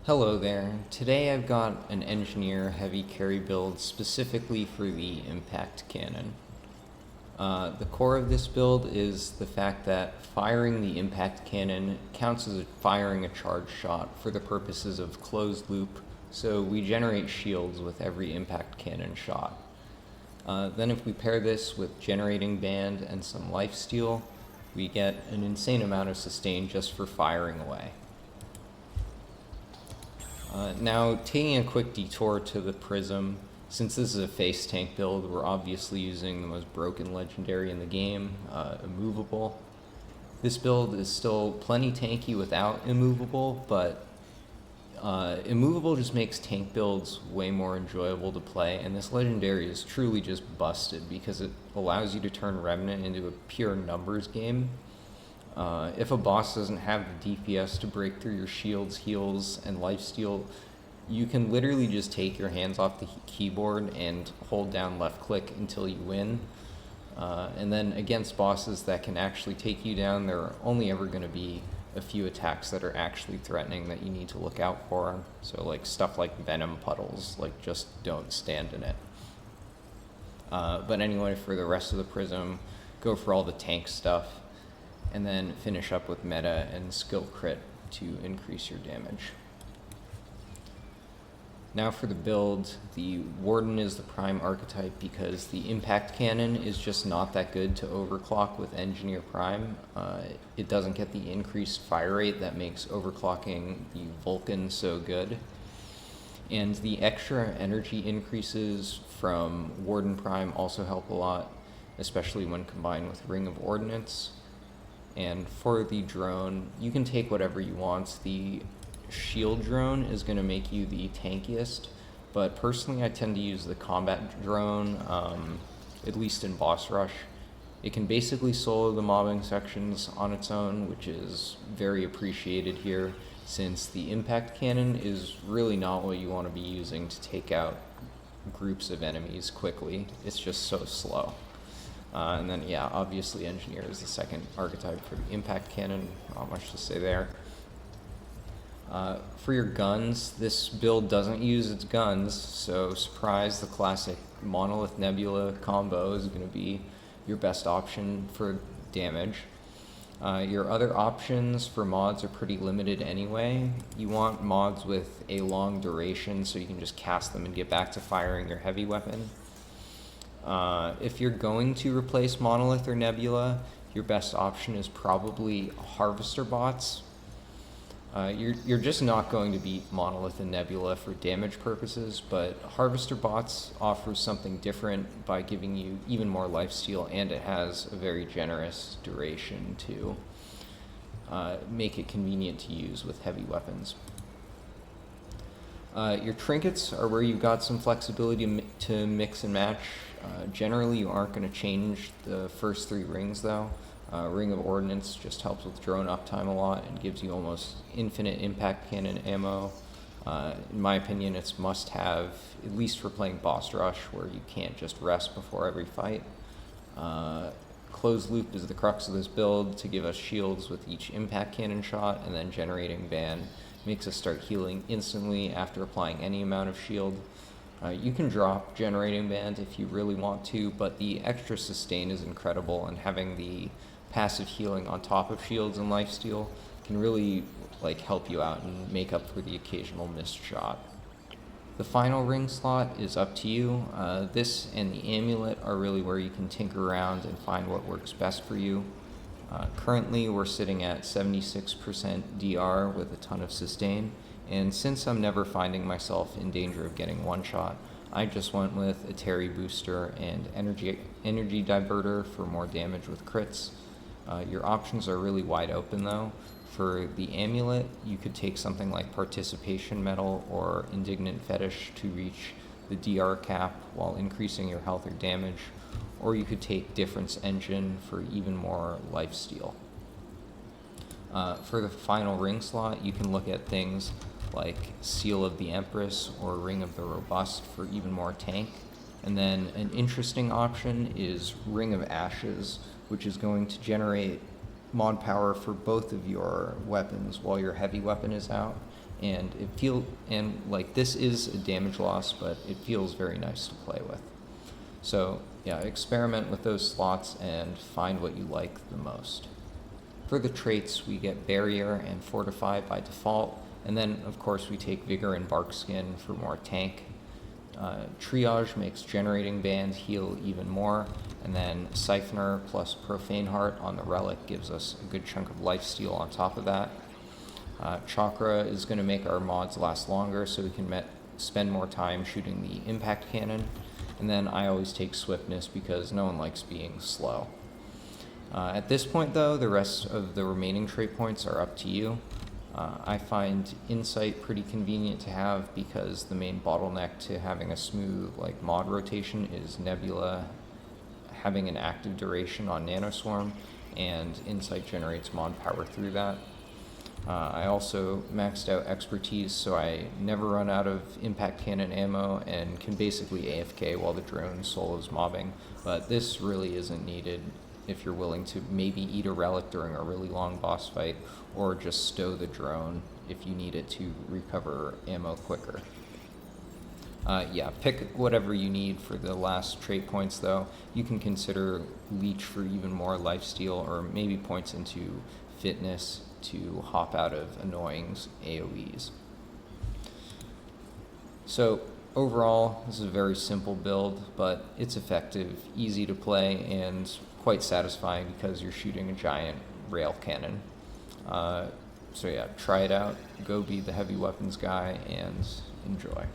Hello there. Today I've got an engineer heavy carry build specifically for the impact cannon. The core of this build is the fact that firing the impact cannon counts as firing a charge shot for the purposes of closed loop, so we generate shields with every impact cannon shot. Then if we pair this with generating band and some lifesteal, we get an insane amount of sustain just for firing away. Now, taking a quick detour to the Prism, since this is a face tank build, we're obviously using the most broken legendary in the game, Immovable. This build is still plenty tanky without Immovable, but Immovable just makes tank builds way more enjoyable to play, and this legendary is truly just busted because it allows you to turn Remnant into a pure numbers game. If a boss doesn't have the DPS to break through your shields, heals, and lifesteal, you can literally just take your hands off the keyboard and hold down left click until you win. And then against bosses that can actually take you down, there are only ever going to be a few attacks that are actually threatening that you need to look out for. So like stuff like venom puddles, like just don't stand in it. But anyway, for the rest of the Prism, go for all the tank stuff, and then finish up with meta and skill crit to increase your damage. Now for the build, the Warden is the prime archetype because the impact cannon is just not that good to overclock with Engineer Prime. It doesn't get the increased fire rate that makes overclocking the Vulcan so good. And the extra energy increases from Warden Prime also help a lot, especially when combined with Ring of Ordnance. And for the drone, you can take whatever you want. The shield drone is going to make you the tankiest, but personally I tend to use the combat drone, at least in boss rush. It can basically solo the mobbing sections on its own, which is very appreciated here, since the impact cannon is really not what you want to be using to take out groups of enemies quickly. It's just so slow. And then, yeah, obviously Engineer is the second archetype for the impact cannon. Not much to say there. For your guns, this build doesn't use its guns, so surprise, the classic Monolith Nebula combo is going to be your best option for damage. Your other options for mods are pretty limited anyway. You want mods with a long duration so you can just cast them and get back to firing your heavy weapon. If you're going to replace Monolith or Nebula, your best option is probably Harvester bots. You're just not going to beat Monolith and Nebula for damage purposes, but Harvester bots offers something different by giving you even more lifesteal, and it has a very generous duration to make it convenient to use with heavy weapons. Your trinkets are where you've got some flexibility to mix and match. Generally, you aren't going to change the first three rings, though. Ring of Ordnance just helps with drone uptime a lot and gives you almost infinite impact cannon ammo. In my opinion, it's must-have, at least for playing boss rush, where you can't just rest before every fight. Closed loop is the crux of this build to give us shields with each impact cannon shot, and then generating band makes us start healing instantly after applying any amount of shield. You can drop generating band if you really want to, but the extra sustain is incredible, and having the passive healing on top of shields and lifesteal can really help you out and make up for the occasional missed shot. The final ring slot is up to you. This and the amulet are really where you can tinker around and find what works best for you. Currently we're sitting at 76% DR with a ton of sustain, and since I'm never finding myself in danger of getting one shot, I just went with a Terry booster and energy diverter for more damage with crits. Your options are really wide open though. For the amulet, you could take something like Participation Medal or Indignant Fetish to reach the DR cap while increasing your health or damage, or you could take Difference Engine for even more lifesteal. For the final ring slot, you can look at things like Seal of the Empress or Ring of the Robust for even more tank. And then an interesting option is Ring of Ashes, which is going to generate mod power for both of your weapons while your heavy weapon is out. and like this is a damage loss, but it feels very nice to play with. So yeah, experiment with those slots and find what you like the most. For the traits, we get Barrier and Fortify by default, and then of course we take Vigor and Barkskin for more tank. Triage makes Generating Band heal even more, and then Siphoner plus Profane Heart on the Relic gives us a good chunk of lifesteal on top of that. Chakra is going to make our mods last longer, so we can spend more time shooting the impact cannon, and then I always take Swiftness because no one likes being slow. At this point though, the rest of the remaining trait points are up to you. I find Insight pretty convenient to have because the main bottleneck to having a smooth like mod rotation is Nebula having an active duration on Nanoswarm, and Insight generates mod power through that. I also maxed out Expertise, so I never run out of impact cannon ammo and can basically AFK while the drone soul is mobbing, but this really isn't needed if you're willing to maybe eat a relic during a really long boss fight, or just stow the drone if you need it to recover ammo quicker. Yeah, pick whatever you need for the last trait points though. You can consider Leech for even more lifesteal, or maybe points into Fitness to hop out of annoying AoEs. So overall, this is a very simple build, but it's effective, easy to play, and quite satisfying because you're shooting a giant rail cannon. So yeah, try it out, go be the heavy weapons guy, and enjoy.